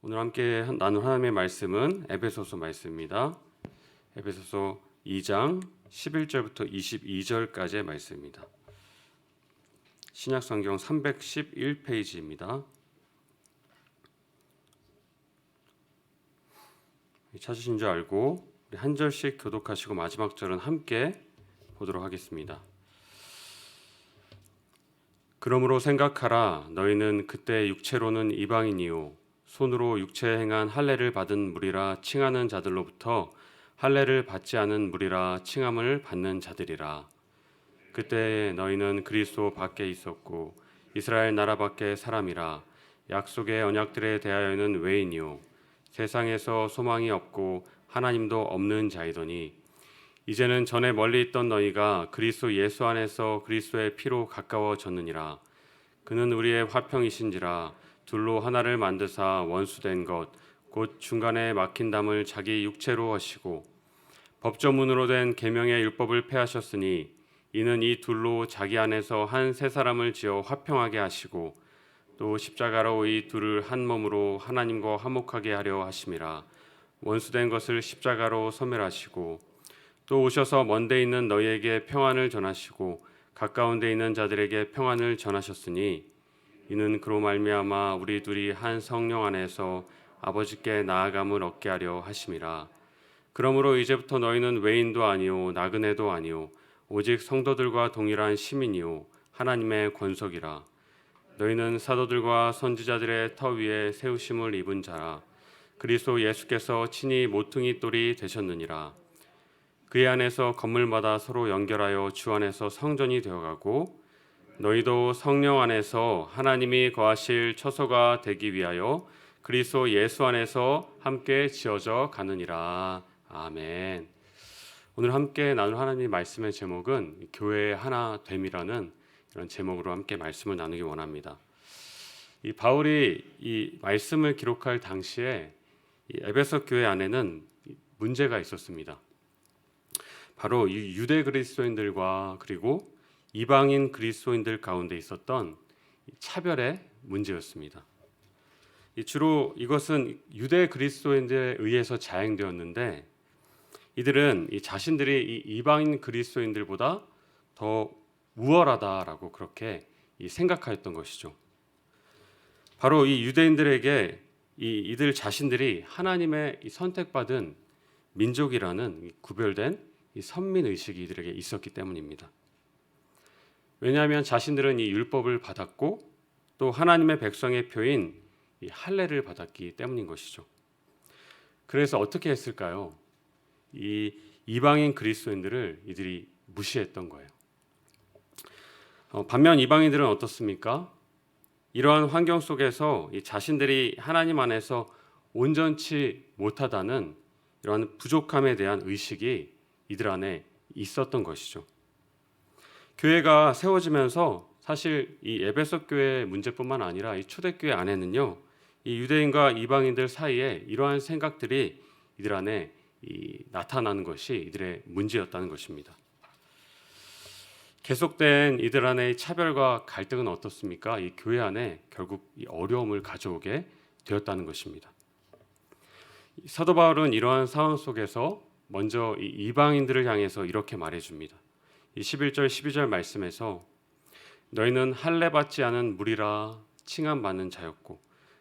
오늘 함께 나눌 하나님의 말씀은 에베소서 말씀입니다. 에베소서 2장 11절부터 22절까지의 말씀입니다. 신약성경 311페이지입니다. 찾으신 줄 알고 우리 한 절씩 교독하시고 마지막 절은 함께 보도록 하겠습니다. 그러므로 생각하라. 너희는 그때 육체로는 이방인이요 손으로 육체에 행한 할례를 받은 무리라 칭하는 자들로부터 할례를 받지 않은 무리라 칭함을 받는 자들이라. 그때 너희는 그리스도 밖에 있었고 이스라엘 나라 밖의 사람이라. 약속의 언약들에 대하여는 외인이요 세상에서 소망이 없고 하나님도 없는 자이더니 이제는 전에 멀리 있던 너희가 그리스도 예수 안에서 그리스도의 피로 가까워졌느니라. 그는 우리의 화평이신지라. 둘로 하나를 만드사 원수된 것 곧 중간에 막힌 담을 자기 육체로 하시고 법조문으로 된 계명의 율법을 폐하셨으니 이는 이 둘로 자기 안에서 한 새 사람을 지어 화평하게 하시고 또 십자가로 이 둘을 한 몸으로 하나님과 화목하게 하려 하심이라. 원수된 것을 십자가로 소멸하시고 또 오셔서 먼데 있는 너희에게 평안을 전하시고 가까운 데 있는 자들에게 평안을 전하셨으니 이는 그로 말미암아 우리 둘이 한 성령 안에서 아버지께 나아감을 얻게 하려 하심이라. 그러므로 이제부터 너희는 외인도 아니요 나그네도 아니요 오직 성도들과 동일한 시민이요 하나님의 권속이라. 너희는 사도들과 선지자들의 터 위에 세우심을 입은 자라. 그리스도 예수께서 친히 모퉁이 돌이 되셨느니라. 그의 안에서 건물마다 서로 연결하여 주 안에서 성전이 되어가고 너희도 성령 안에서 하나님이 거하실 처소가 되기 위하여 그리스도 예수 안에서 함께 지어져 가느니라. 아멘. 오늘 함께 나눌 하나님의 말씀의 제목은 교회의 하나 됨이라는 이런 제목으로 함께 말씀을 나누기 원합니다. 이 바울이 이 말씀을 기록할 당시에 이 에베소 교회 안에는 문제가 있었습니다. 바로 이 유대 그리스도인들과 그리고 이방인 그리스도인들 가운데 있었던 차별의 문제였습니다. 주로 이것은 유대 그리스도인들에 의해서 자행되었는데 이들은 자신들이 이 이방인 그리스도인들보다 더 우월하다라고 그렇게 생각하였던 것이죠. 바로 이 유대인들에게 이들 자신들이 하나님의 선택받은 민족이라는 구별된 선민 의식이 이들에게 있었기 때문입니다. 왜냐하면 자신들은 이 율법을 받았고 또 하나님의 백성의 표인 이 할례를 받았기 때문인 것이죠. 그래서 어떻게 했을까요? 이 이방인 그리스도인들을 이들이 무시했던 거예요. 반면 이방인들은 어떻습니까? 이러한 환경 속에서 이 자신들이 하나님 안에서 온전치 못하다는 이러한 부족함에 대한 의식이 이들 안에 있었던 것이죠. 교회가 세워지면서 사실 이 에베소 교회의 문제뿐만 아니라 이 초대교회 안에는요, 이 유대인과 이방인들 사이에 이러한 생각들이 이들 안에 나타나는 것이 이들의 문제였다는 것입니다. 계속된 이들 안의 차별과 갈등은 어떻습니까? 이 교회 안에 결국 이 어려움을 가져오게 되었다는 것입니다. 사도 바울은 이러한 상황 속에서 먼저 이 이방인들을 향해서 이렇게 말해줍니다. 이 11절 12절 말씀에서 너희는 할례 받지 않은 무리라 칭함 받는 자였고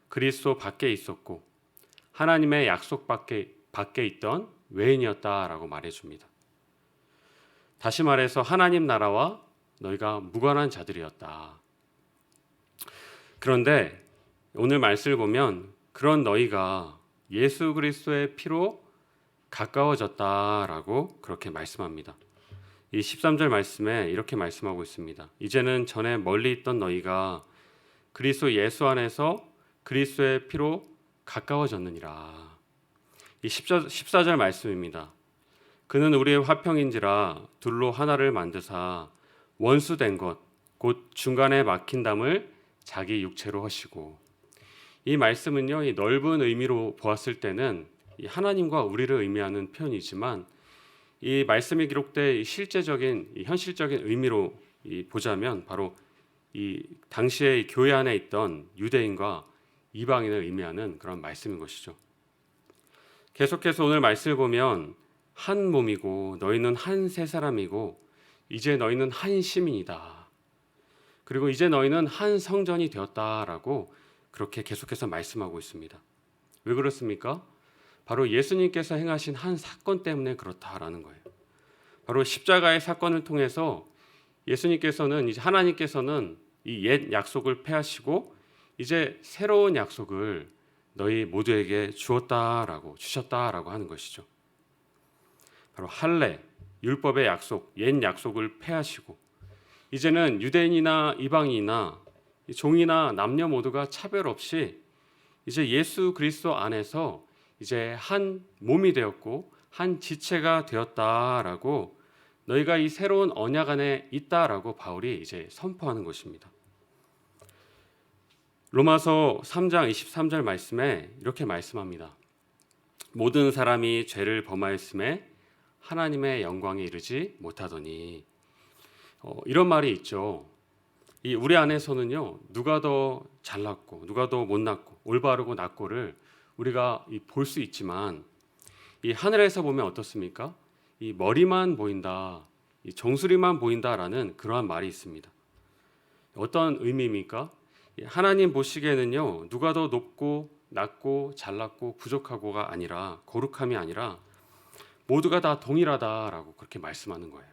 그리스도 밖에 있었고 하나님의 약속 밖에 있던 외인이었다라고 말해줍니다. 다시 말해서 하나님 나라와 너희가 무관한 자들이었다. 그런데 오늘 말씀을 보면 그런 너희가 예수 그리스도의 피로 가까워졌다라고 그렇게 말씀합니다. 이 13절 말씀에 이렇게 말씀하고 있습니다. 이제는 전에 멀리 있던 너희가 그리스도 예수 안에서 그리스도의 피로 가까워졌느니라. 이 14절 말씀입니다. 그는 우리의 화평인지라 둘로 하나를 만드사 원수된 것 곧 중간에 막힌 담을 자기 육체로 하시고. 이 말씀은요, 이 넓은 의미로 보았을 때는 이 하나님과 우리를 의미하는 표현이지만 이 말씀이 기록된 실제적인 현실적인 의미로 보자면 바로 이 당시에 교회 안에 있던 유대인과 이방인을 의미하는 그런 말씀인 것이죠. 계속해서 오늘 말씀을 보면 한 몸이고 너희는 한 세 사람이고 이제 너희는 한 시민이다. 그리고 이제 너희는 한 성전이 되었다라고 그렇게 계속해서 말씀하고 있습니다. 왜 그렇습니까? 바로 예수님께서 행하신 한 사건 때문에 그렇다라는 거예요. 바로 십자가의 사건을 통해서 예수님께서는 이제 하나님께서는 이 옛 약속을 폐하시고 이제 새로운 약속을 너희 모두에게 주셨다라고 하는 것이죠. 바로 할례, 율법의 약속, 옛 약속을 폐하시고 이제는 유대인이나 이방인이나 종이나 남녀 모두가 차별 없이 이제 예수 그리스도 안에서 이제 한 몸이 되었고 한 지체가 되었다라고 너희가 이 새로운 언약 안에 있다라고 바울이 이제 선포하는 것입니다. 로마서 3장 23절 말씀에 이렇게 말씀합니다. 모든 사람이 죄를 범하였음에 하나님의 영광에 이르지 못하더니 이런 말이 있죠. 이 우리 안에서는요 누가 더 잘났고 누가 더 못났고 올바르고 낮고를 우리가 볼 수 있지만 이 하늘에서 보면 어떻습니까? 이 머리만 보인다, 이 정수리만 보인다라는 그러한 말이 있습니다. 어떤 의미입니까? 하나님 보시기에는요 누가 더 높고 낮고 잘났고 부족하고가 아니라 거룩함이 아니라 모두가 다 동일하다라고 그렇게 말씀하는 거예요.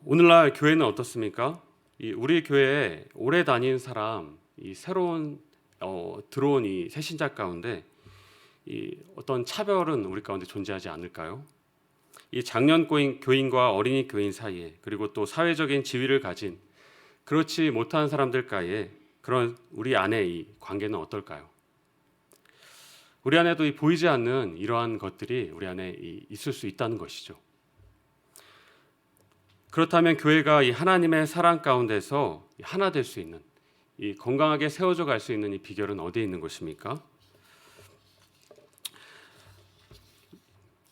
오늘날 교회는 어떻습니까? 우리 교회에 오래 다닌 사람, 이 새로운 들어온 이 새신자 가운데 이 어떤 차별은 우리 가운데 존재하지 않을까요? 이 장년 교인과 어린이 교인 사이에 그리고 또 사회적인 지위를 가진 그렇지 못한 사람들과의 그런 우리 안의 이 관계는 어떨까요? 우리 안에도 이 보이지 않는 이러한 것들이 우리 안에 있을 수 있다는 것이죠. 그렇다면 교회가 이 하나님의 사랑 가운데서 하나 될 수 있는 이 건강하게 세워져 갈 수 있는 이 비결은 어디에 있는 것입니까?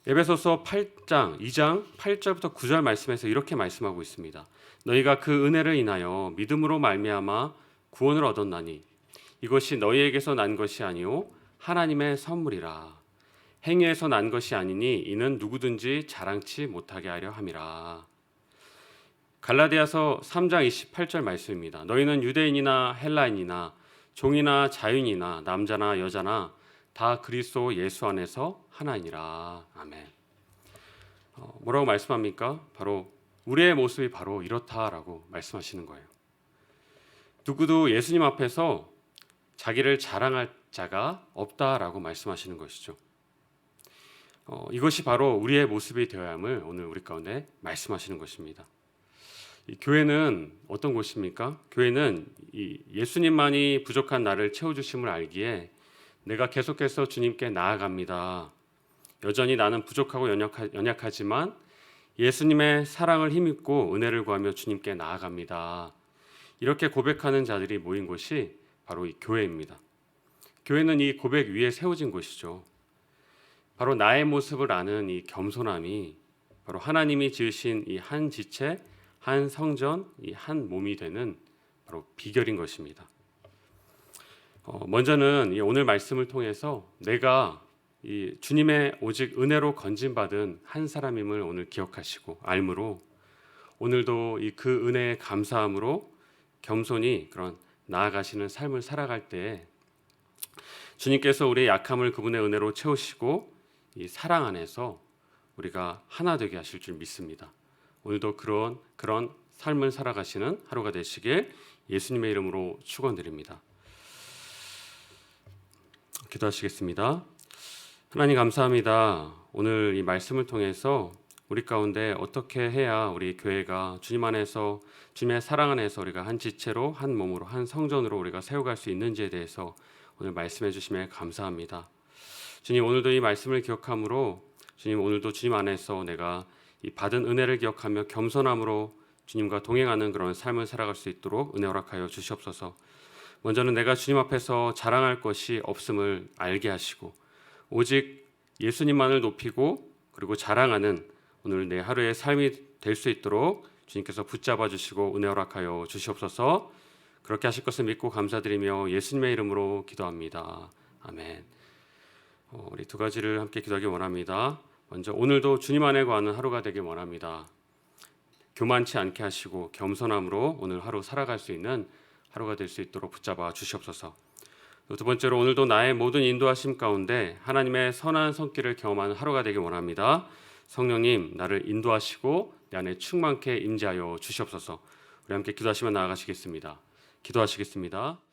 에베소서 8장 2장 8절부터 9절 말씀에서 이렇게 말씀하고 있습니다. 너희가 그 은혜를 인하여 믿음으로 말미암아 구원을 얻었나니 이것이 너희에게서 난 것이 아니요 하나님의 선물이라. 행위에서 난 것이 아니니 이는 누구든지 자랑치 못하게 하려 함이라. 갈라디아서 3장 28절 말씀입니다. 너희는 유대인이나 헬라인이나 종이나 자유인이나 남자나 여자나 다 그리스도 예수 안에서 하나이니라. 아멘. 뭐라고 말씀합니까? 바로 우리의 모습이 바로 이렇다라고 말씀하시는 거예요. 누구도 예수님 앞에서 자기를 자랑할 자가 없다라고 말씀하시는 것이죠. 이것이 바로 우리의 모습이 되어야 함을 오늘 우리 가운데 말씀하시는 것입니다. 이 교회는 어떤 곳입니까? 교회는 이 예수님만이 부족한 나를 채워주심을 알기에 내가 계속해서 주님께 나아갑니다. 여전히 나는 부족하고 연약하지만 예수님의 사랑을 힘입고 은혜를 구하며 주님께 나아갑니다. 이렇게 고백하는 자들이 모인 곳이 바로 이 교회입니다. 교회는 이 고백 위에 세워진 곳이죠. 바로 나의 모습을 아는 이 겸손함이 바로 하나님이 지으신 이 한 지체, 한 성전, 이 한 몸이 되는 바로 비결인 것입니다. 먼저는 이 오늘 말씀을 통해서 내가 이 주님의 오직 은혜로 건진받은 한 사람임을 오늘 기억하시고 알므로 오늘도 이 그 은혜에 감사함으로 겸손히 그런 나아가시는 삶을 살아갈 때 주님께서 우리의 약함을 그분의 은혜로 채우시고 이 사랑 안에서 우리가 하나 되게 하실 줄 믿습니다. 오늘도 그런 삶을 살아가시는 하루가 되시길 예수님의 이름으로 축원드립니다. 기도하시겠습니다. 하나님 감사합니다. 오늘 이 말씀을 통해서 우리 가운데 어떻게 해야 우리 교회가 주님 안에서 주님의 사랑 안에서 우리가 한 지체로 한 몸으로 한 성전으로 우리가 세워갈 수 있는지에 대해서 오늘 말씀해 주심에 감사합니다. 주님 오늘도 이 말씀을 기억함으로 주님 오늘도 주님 안에서 내가 이 받은 은혜를 기억하며 겸손함으로 주님과 동행하는 그런 삶을 살아갈 수 있도록 은혜 허락하여 주시옵소서. 먼저는 내가 주님 앞에서 자랑할 것이 없음을 알게 하시고 오직 예수님만을 높이고 그리고 자랑하는 오늘 내 하루의 삶이 될 수 있도록 주님께서 붙잡아 주시고 은혜 허락하여 주시옵소서. 그렇게 하실 것을 믿고 감사드리며 예수님의 이름으로 기도합니다. 아멘. 우리 두 가지를 함께 기도하기 원합니다. 먼저 오늘도 주님 안에 거하는 하루가 되길 원합니다. 교만치 않게 하시고 겸손함으로 오늘 하루 살아갈 수 있는 하루가 될 수 있도록 붙잡아 주시옵소서. 두 번째로 오늘도 나의 모든 인도하심 가운데 하나님의 선한 손길을 경험하는 하루가 되길 원합니다. 성령님 나를 인도하시고 내 안에 충만케 임재하여 주시옵소서. 우리 함께 기도하시며 나아가시겠습니다. 기도하시겠습니다.